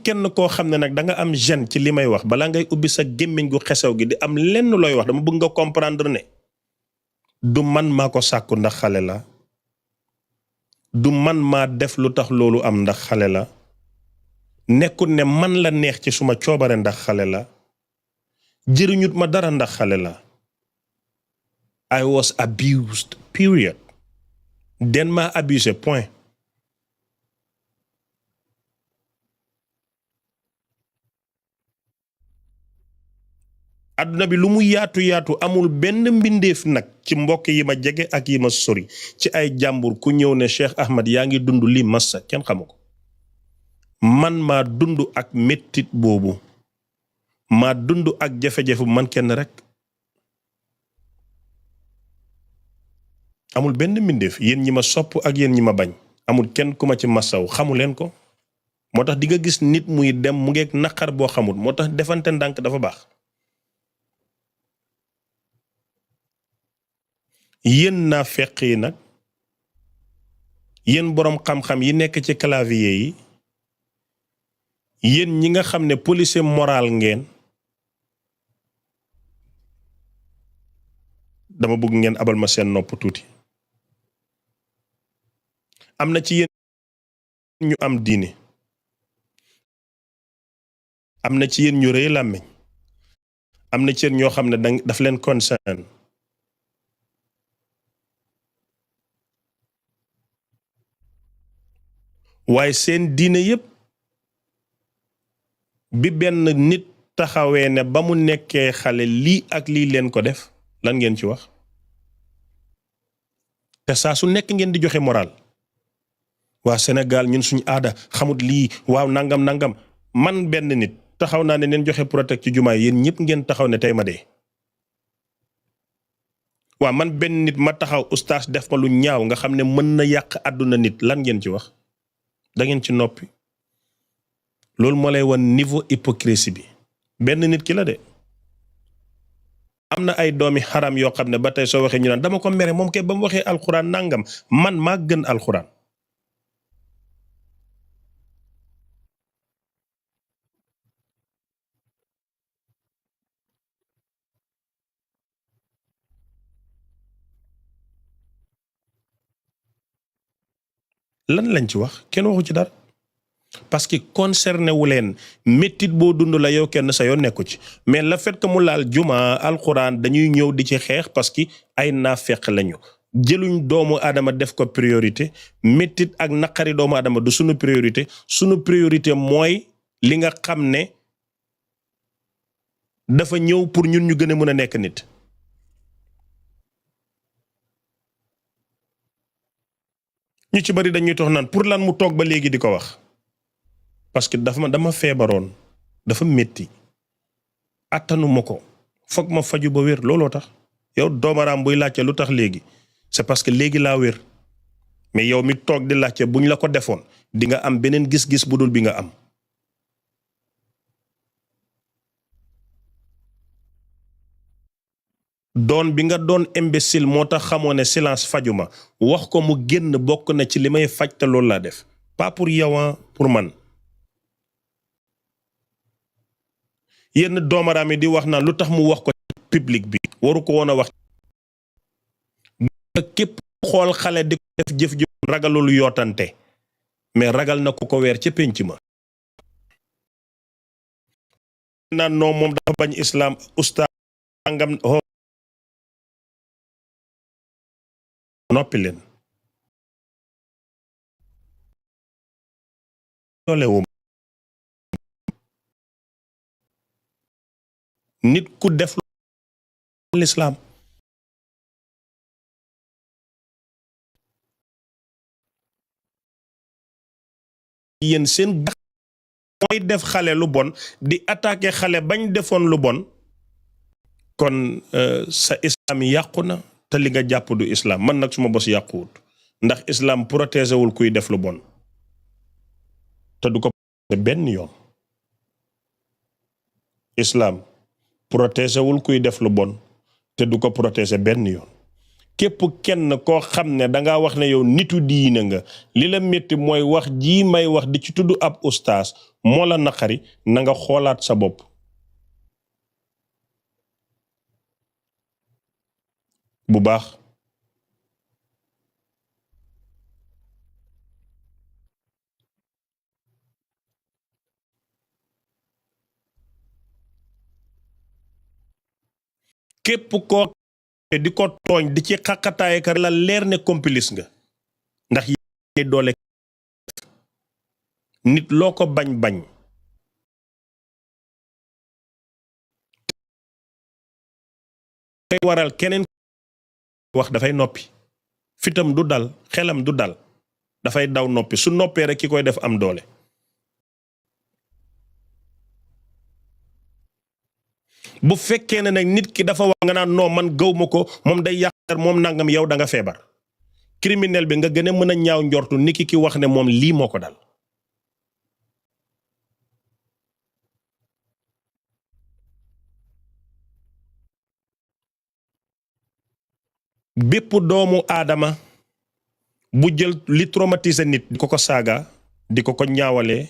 kenn koo xam ne nag da nga am gêne ci li may wax balaa ngay ubbi sa gémmiñ gu xesew gi di am lenn looy wax dama bëgg nga comprendre ne du man maa ko sàkku ndax xale la du man maa def lu tax loolu am ndax xale la nekkul ne man la neex ci suma coobare ndax xale la jëriñut ma dara ndax xale la I was abused period den ma abusé point adduna bi lu mu yaatu yaatu amul benn mbindeef nag ci mbokk yi ma jege ak yi ma sori ci ay jàmbur ku ñëw ne Cheikh Ahmed yaa ngi dund lii massa kenn xamu ko man maa dund ak mettit boobu maa dund ak jafe-jafe man kenn rek amul benn mbindeef yéen ñi ma sopp ak yéen ñi ma bañ amul kenn ku ma ci massaw xamu leen ko moo tax di nga gis nit muy dem mu ngeeg naqar boo xamul moo tax defante ndànk dafa baax yéen naa feq yi nag yéen boroom xam-xam yi nekk ci clavier yi yéen ñi nga xam ne policier moral ngeen dama bëgg ngeen abal ma seen nopp tuuti am na ci yéen ñu am diine am na ci yéen ñu rëy làmmiñ am na ci yéen ñoo xam ne daf leen concerne waaye seen diine yépp bi benn nit taxawee ne ba mu nekkee xale lii ak lii leen ko def lan ngeen ci wax te saa su nekk ngeen di joxe moral waa Sénégal ñun suñu aada xamut lii waaw nangam nangam man benn nit taxaw naa ne neen joxe protect ci jumaa yéen ñëpp ngeen taxaw ne tey ma dee waa man benn nit ma taxaw ustaas def ma lu ñaaw nga xam ne mën na yàq àdduna nit lan ngeen ci wax da ngeen ci noppi loolu moo lay wan niveau hypocrisie bi benn nit ki la de am na ay doomi xaram yoo xam ne ba tey soo waxee ñu naan dama ko mere moom kay ba mu waxee alxuraan nangam man maa gën alxuraan lan lañ ci wax kenn waxu ci dara parce que concerné wu leen méttit boo dund la yow kenn sa yoon nekku ci mais le fait que mu laal juma alxuraan dañuy ñëw di ci xeex parce que ay naafeq lañu jëluñ doomu aadama def ko priorité méttit ak naqari doomu aadama du sunu priorité mooy li nga xam ne dafa ñëw pour ñun ñu gën a mën a nekk nit ñu ci bari dañuy tox naan pour lan mu toog ba léegi di ko wax parce que dama feebaroon dafa métti attanuma ko foog ma faju ba wér looloo tax yow doomaraam buy laajte lu tax léegi c'est parce que léegi laa wér mais yow mi toog di laajte buñ la ko defoon di nga am beneen gis-gis bu dul bi nga am doon bi nga doon imbécile moo tax xamoo ne silence fajuma wax ko mu génn bokk na ci li may faj te loolu laa def pas pour yow pour man yenn doomaraam yi di wax naan lu tax mu wax ko public bi waru ko woon a wax képp xool xale di ko def jëf jëf ragalul yootante mais ragal na ko weer ca pénc ma naan non moom dafa bañ islam ustaas ngam noppi leen loolewu nit ku def l'islam yéen seen mooy def xale lu bon di attaquer xale bañ defoon lu bon kon sa islam yàqu na te li nga jàpp du islam man nag suma bos yàquwut ndax islam protégé wul kuy def lu bon te du ko benn yoon islam protégé wul kuy def lu bon te du ko protégé benn yoon képp kenn koo xam ne danga wax ne yow nitu diina nga li la métti mooy wax jii may wax di ci tudd ab ustaas moo la naqari na nga xoolaat sa bopp bu baax. képp koo di ko tooñ di ci xaqataay ka la leer ne complice nga ndax yi doole nit loo ko bañ koy waral keneen wax dafay noppi fitam du dal xelam du dal dafay daw noppi su noppee rek ki koy def am doole. bu fekkee ne nag nit ki dafa wax nga naan non man gëw ma ko moom day yàqar moom nangam yow da nga feebar criminel bi nga gën a mën a ñaaw njortu niki ki wax ne moom lii moo ko dal. bépp doomu aadama bu jël li traumatiser nit di ko ko saaga di ko ko ñaawalee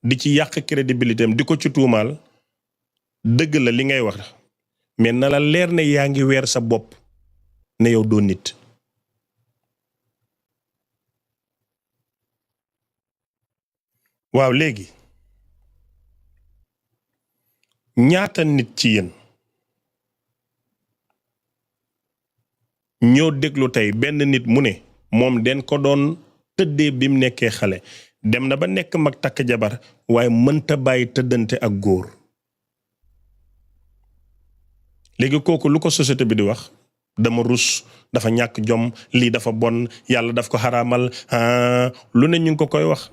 di ci yàq crédibilité am di ko ci tuumaal dëgg la li ngay wax mais na la leer ne yaa ngi weer sa bopp ne yow doo nit. waaw léegi ñaata nit ci yéen ñoo déglu tey benn nit mu ne moom den ko doon tëddee bi mu nekkee xale dem na ba nekk mag takk jabar waaye mënta bàyyi tëddante ak góor. léegi kooku lu ko société bi di wax dama rus dafa ñàkk jom lii dafa bon yàlla daf ko xaraamal lu ne ñu ngi ko koy wax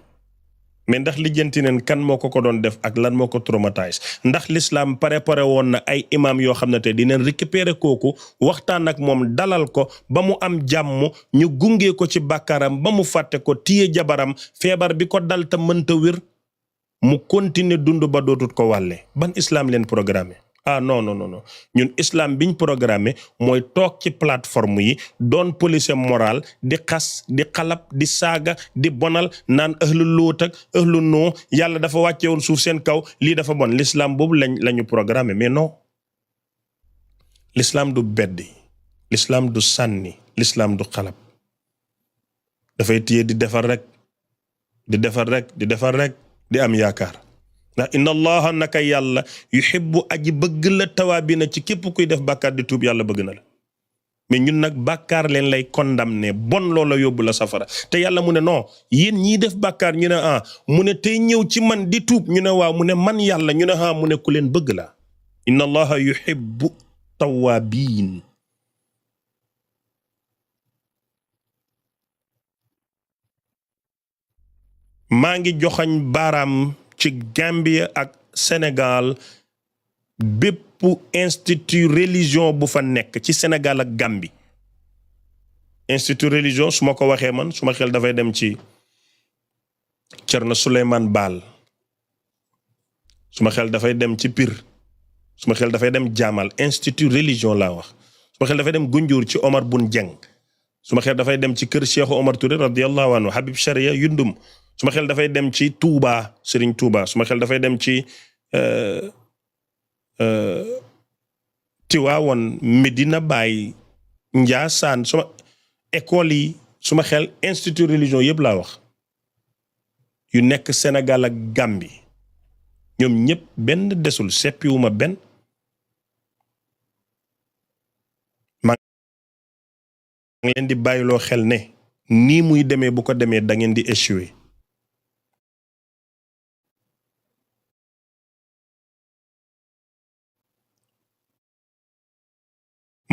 mais ndax lijjanti neen kan moo ko doon def ak lan moo ko traumatise ndax l'islam préparé woon na ay imam yoo xam ne te dinañ récupérer kooku waxtaan ak moom dalal ko ba mu am jàmm ñu gunge ko ci bàkkaaram ba mu fàtte ko téye jabaram feebar bi ko dal te mënta wér mu continuer dund ba dootut ko wàlle ban islam leen programmé. Non ñun islam biñ programmé mooy toog ci plateforme yi doon policier moral di xas di xalab di saaga di bonal naan ëhlu lóot ak ëhlu noo yàlla dafa wàcce woon suuf seen kaw lii dafa bon l'islam boobu lañu programmé mais non l'islam du beddi l'islam du sànni l'islam du xalab dafay téye di defar rek di am yaakaar. ndax inna allaha naka yàlla yuhibbu aji bëgg la tawaabina ci képp kuy def bàkkaar di tuub yàlla bëgg na la mais ñun nag bàkkaar leen lay condamné bon loola yóbbu la safara te yàlla mu ne non yéen ñii def bàkkaar ñu ne mu ne tey ñëw ci man di tuub ñu ne waaw mu ne man yàlla ñu ne mu ne ku leen bëgg la inna allaha yuhibbu tawaabiin. maa ngi joxañ baaraam ci Gambia ak Sénégal bépp institut religion bu fa nekk ci Sénégal ak Gambie institut religion su ma ko waxee man su ma xel dafay dem ci Cerno Souleymane Baal su ma xel dafay dem ci Pire su ma xel dafay dem Jaamal institut religion laa wax su ma xel dafay dem Gunjur ci Omar Bun Jeng su ma xel dafay dem ci kër Cheikh Omar Touré radiyallahu anhu Habib Sharia Yundum suma xel dafay dem ci Touba Serigne Touba suma xel dafay dem ci Tiwaawoon Medina Baye Njaasaan suma école yi suma xel institut religion yëpp laa wax yu nekk Sénégal ak Gambie ñoom ñëpp benn desul seppiwuma benn maa ngi leen di bàyyiloo xel ne nii muy demee bu ko demee da ngeen di échouer.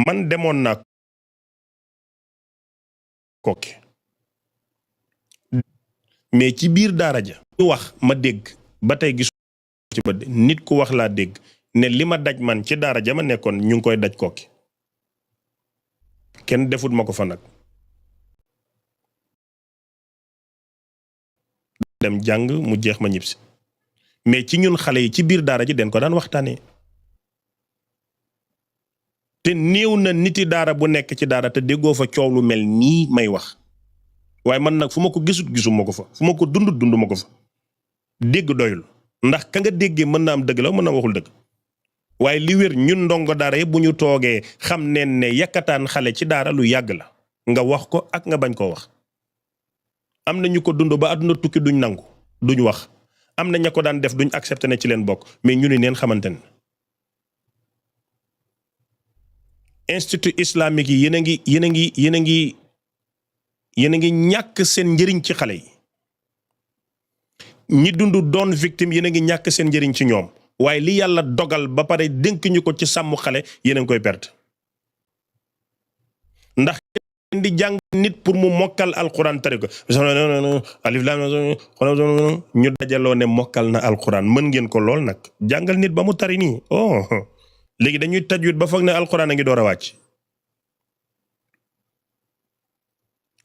man demoon naa Koki mais ci biir daara ja ñu wax ma dégg ba tey gisu ci ba nit ku wax laa dégg ne li ma daj man ci daara ja ma nekkoon ñu ngi koy daj Koki kenn defut ma ko fa nag dem jàng mu jeex ma ñibbisi mais ci ñun xale yi ci biir daara ji den ko daan waxtaanee te néew na niti daara bu nekk ci daara te déggoo fa coow lu mel nii may wax waaye man nag fu ma ko gisuma ko fa fu ma ko dunduma ko fa dégg doyul ndax ka nga déggee mën na am dëgg la mën na waxul dëgg waaye li wér ñun ndongo daara yëpp bu ñu toogee xam neen ne yakkataan xale ci daara lu yàgg la nga wax ko ak nga bañ koo wax am na ñu ko dund ba àdduna tukki duñ nangu duñ wax am na ña ko daan def duñ accepté ne ci leen bokk mais ñu ni neen xamante ne institut islamique yi yéen a ngi ñàkk seen njëriñ ci xale yi ñi dund doon victime yéen a ngi ñàkk seen njëriñ ci ñoom waaye li yàlla dogal ba pare dénk ñu ko ci sàmm xale yéen a ngi koy perte ndax di jàng nit pour mu mokkal alquran tari ko alif lam ñu dajaloo ne mokkal na alquran mën ngeen ko lool nag jàngal nit ba mu tari nii léegi dañuy tajwid ba foog ne alquran a ngi door a wàcc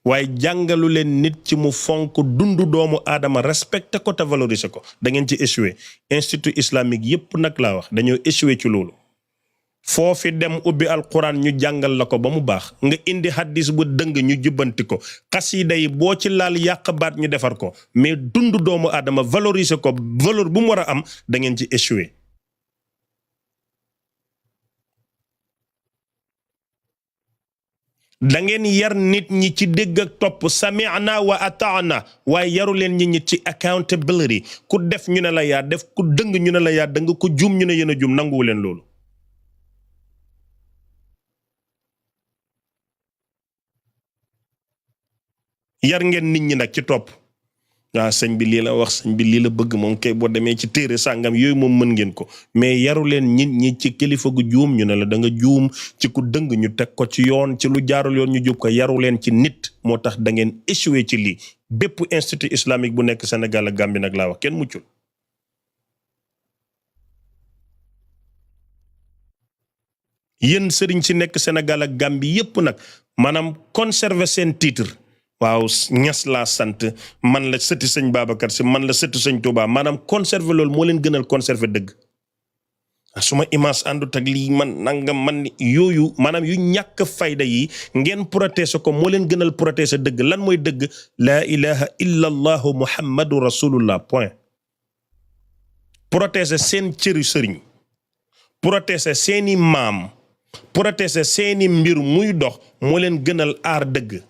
waaye jàngalu leen nit ci mu fonk dundu doomu aadama respecté ko te valoriser ko da ngeen ci échoué institut islamique yépp nag laa wax dañoo échoué ci loolu foofi dem ubbi alquran ñu jàngal la ko ba mu baax nga indi hadis bu dëng ñu jubbanti ko xasida yi boo ci laal yàq baat ñu defar ko mais dundu doomu aadama valoriser ko valeur bu mu war a am da ngeen ci échoué da ngeen yar nit ñi ci dégg ak topp sami'na wa ata'na waaye yaru leen nit ñi ci accountability ku def ñu ne la yaa def ku dëng ñu ne la yaa dëng ku juum ñu ne yéen a juum nanguwu leen loolu yar ngeen nit ñi nag ci topp sëñ bi lii la wax sëñ bi lii la bëgg moom kay boo demee ci téere sàngam yooyu moom mën ngeen ko mais yaru leen nit ñi ci kilifa gu juum ñu ne la da nga juum ci ku dëng ñu teg ko ci yoon ci lu jaarul yoon ñu jub ko yaru leen ci nit moo tax da ngeen échoué ci lii bépp institut islamique bu nekk Sénégal ak Gambie nag laa wax kenn muccul yéen sëriñ si nekk Sénégal ak Gambie yépp nag maanaam conserver seen titre waaw ñas laa sant man la sëti sëñ Babacar Si man la sëti sëñ Touba maanaam conserver loolu moo leen gënal conserver dëgg suma image àndut ak lii man nangam man yooyu maanaam yu ñàkk fayda yi ngeen protéger ko moo leen gënal protéger dëgg lan mooy dëgg laa ilaha illa allahu muhammadu rasulullah point protéger seen cëri sëriñ protéger seeni maam protéger seeni mbir muy dox moo leen gënal aar dëgg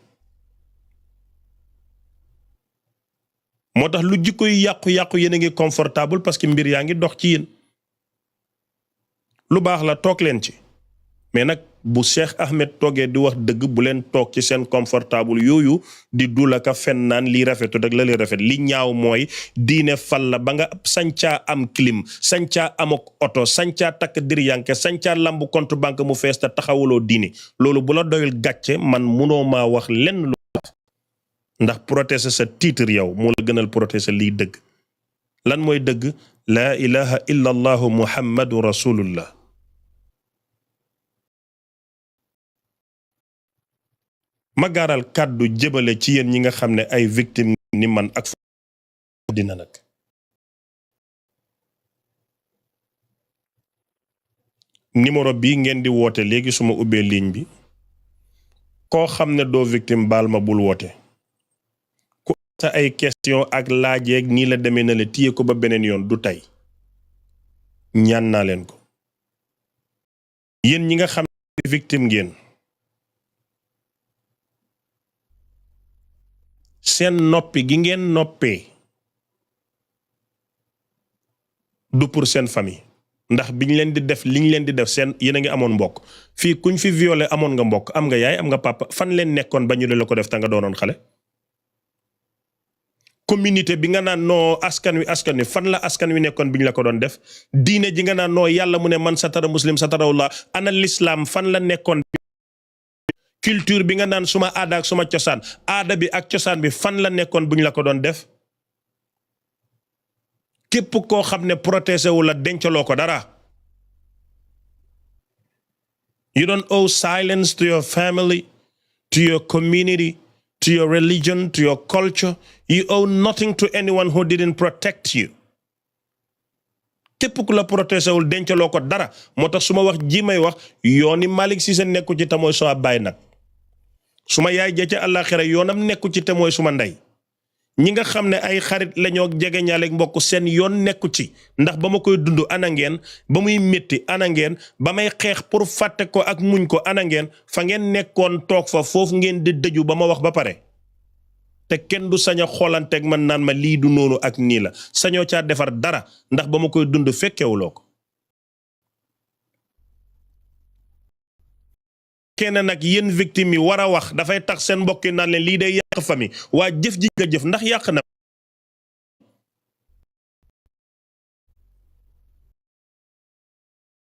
moo tax lu jikko yu yàqu-yàqu yéen a ngi confortable parce que mbir yaa ngi dox ci yéen lu baax la toog leen ci mais nag bu Cheikh Ahmed toogee di wax dëgg bu leen toog ci seen confortable yooyu di dulaka fen naan lii rafetu rek la li rafet li ñaaw mooy diine fal la ba nga sañcaa am clim sañcaa am ak oto sañcaa takk diryanke sañcaa lamb compte banque mu fees te taxawuloo diine loolu bu la doyul gàcce man munoo maa wax lenn lu ndax protéger sa titre yow moo la gënal protéger liy dëgg lan mooy dëgg laa ilaha illa allahu muhammadu rasulullah ma gaaral kàddu jëbale ci yéen ñi nga xam ne ay victime ni man ak dina nag numéro bi ngeen di woote léegi suma ubbee ligne bi koo xam ne doo victime baal ma bul woote ku sa ay question ak laajeeg nii la demee na la téye ko ba beneen yoon du tey ñaan naa leen ko yéen ñi nga xam ne victime ngeen seen noppi gi ngeen noppee du pour seen famille ndax biñ leen di def liñ leen di def seen yéen a ngi amoon mbokk fii kuñ fi violé amoon nga mbokk am nga yaay am nga papa fan leen nekkoon ba ñu la ko def ta nga doonoon xale communauté bi nga naan noo askan wi fan la askan wi nekkoon bi ñu la ko doon def diine ji nga naan noo yàlla mu ne man satara muslim satarawullah ana l'islam fan la nekkoon culture bi nga naan suma aada ak suma cosaan aada bi ak cosaan bi fan la nekkoon bu ñu la ko doon def képp koo xam ne protéger wu la dencaloo ko dara you don't owe silence to your family to your community to your religion to your culture you owe nothing to anyone who didn't protect you képp ku la protégé wul dencaloo ko dara moo tax su ma wax ji may wax yooni Malick Cissé nekku ci te mooy suma baay nag suma yaay ja ca àllaaxira yoonam nekku ci te mooy suma ndey ñi nga xam ne ay xarit lañoo jege ñaaleeg mbokk seen yoon nekku ci ndax ba ma koy dund ana ngeen ba muy métti ana ngeen ba may xeex pour fàtte ko ak muñ ko ana ngeen fa ngeen nekkoon toog fa foofu ngeen di dëju ba ma wax ba pare te kenn du sañ a xoolanteeg man naan ma lii du noonu ak nii la sañoo caa defar dara ndax ba ma koy dund fekkewuloo ko kenn nag yéen victime yi war a wax dafay tax seen mbokk yi naan leen lii day yàq famille waa jëf ji nga jëf ndax yàq na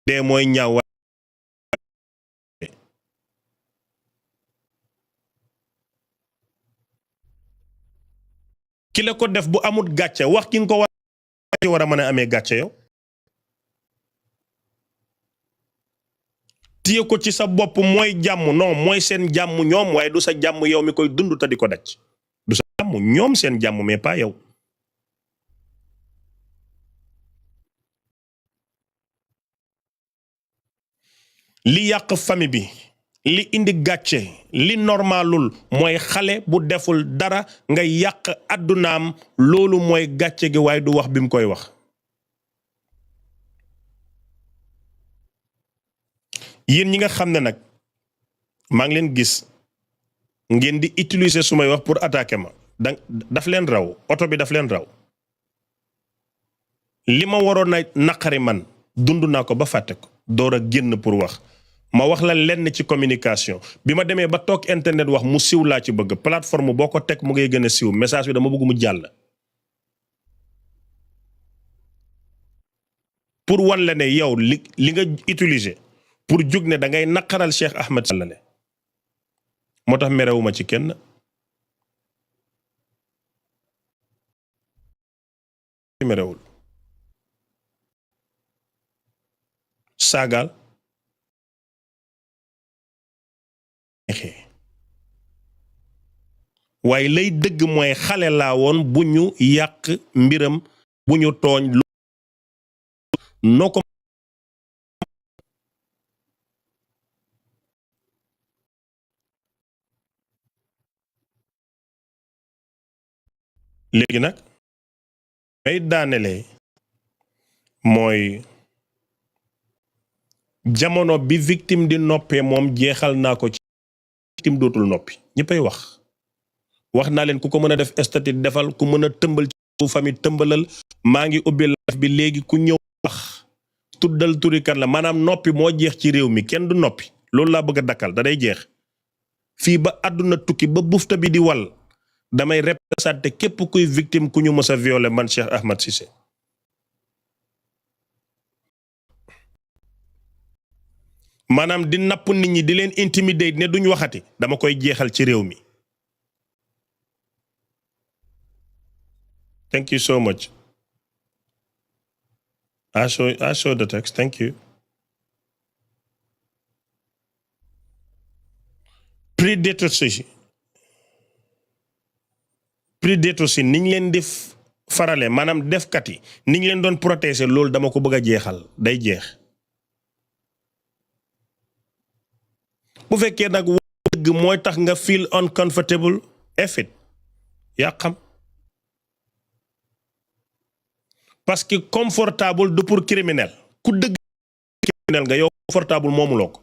dee mooy ñaaw ki la ko def bu amut gàcce wax ki nga ko war a mën a amee gàcce yow téye ko ci sa bopp mooy jàmm non mooy seen jàmm ñoom waaye du sa jàmm yow mi koy dund te di ko daj du sa jàmm ñoom seen jàmm mais pas yow li yàq famille bi li indi gàcce li normalul mooy xale bu deful dara nga yàq àddunaam loolu mooy gàcce gi waaye du wax bi mu koy wax yéen ñi nga xam ne nag maa ngi leen gis ngeen di utiliser su may wax pour attaquer ma daf leen raw oto bi daf leen raw li ma waroon a naqari man dund naa ko ba fàtte ko door a génn pour wax ma wax la lenn ci communication bi ma demee ba toog internet wax mu siw laa ci bëgg plateforme boo ko teg mu ngay gën a siw message bi dama bëgg mu jàll pour wan la ne yow li nga utiliser pour jóg ne da ngay naqaral Cheikh Ahmed Sall moo tax merewuma ci kenn merewul saagaal waaye lay dëgg mooy xale laa woon bu ñu yàq mbiram bu ñu tooñ noo ko léegi nag may daanelee mooy jamono bi victime di noppee moom jeexal naa ko ci victime dootul noppi ñëppay wax naa leen ku ko mën a def statut defal ku mën a tëmbal ci famille tëmbalal maa ngi ubbi live bi léegi ku ñëw wax tuddal turikat la maanaam noppi moo jeex ci réew mi kenn du noppi loolu laa bëgg a dakkal da day jeex fii ba àdduna tukki ba bufta bi di wal damay représenté képp kuy victime ku ñu mës a violé man Cheikh Ahmed Cissé maanaam di napp nit ñi di leen intimider ne duñ waxati dama koy jeexal ci réew mi. Thank you so much. I show the text. Thank you. Prédateurs si niñ leen di farale maanaam defkat yi niñ leen doon protéger loolu dama ko bëgg a jeexal day jeex. bu fekkee nag dëgg mooy tax nga feel uncomfortable effet yaa xam parce que confortable du pour criminel ku dëgg criminel nga yow confortable moomuloo ko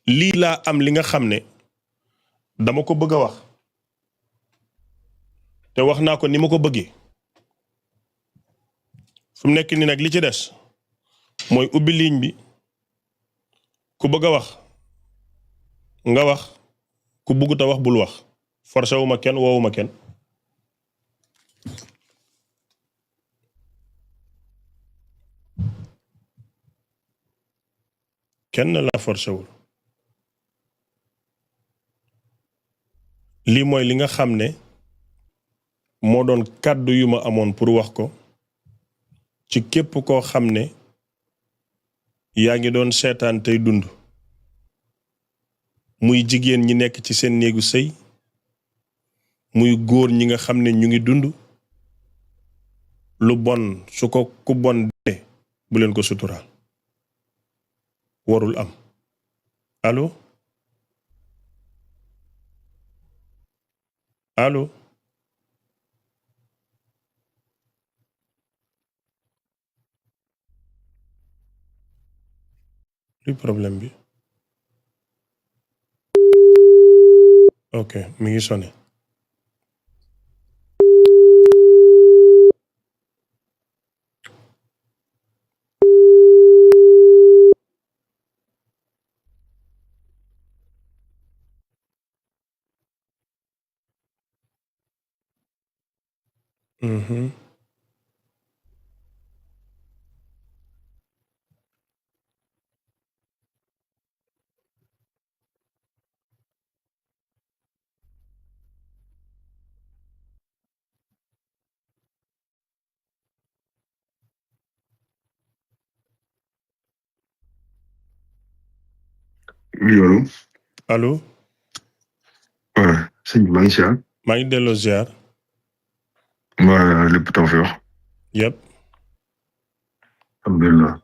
lii laa am li nga xam ne dama ko bëgg a wax te wax naa ko ni ma ko bëggee fu mu nekk nii nag li ci des mooy ubbi ligne bi ku bëgg a wax nga wax ku bëggut a wax bul wax forcé wu ma kenn woowu ma kenn kenn la forcé wul lii mooy li nga xam ne moo doon kàddu yu ma amoon pour wax ko ci képp koo xam ne yaa ngi doon seetaan tey dund muy jigéen ñi nekk ci seen néegu sëy muy góor ñi nga xam ne ñu ngi dund lu bon su ko ku bon de bu leen ko suturaal warul am allo allo luy problème bi ok mi ngi sonné oui allo. allo waaw sëñ bi maa ngi siyaar. maa ngi delloo ziar waa lépp tawfeex. yëpp alhamdulilah.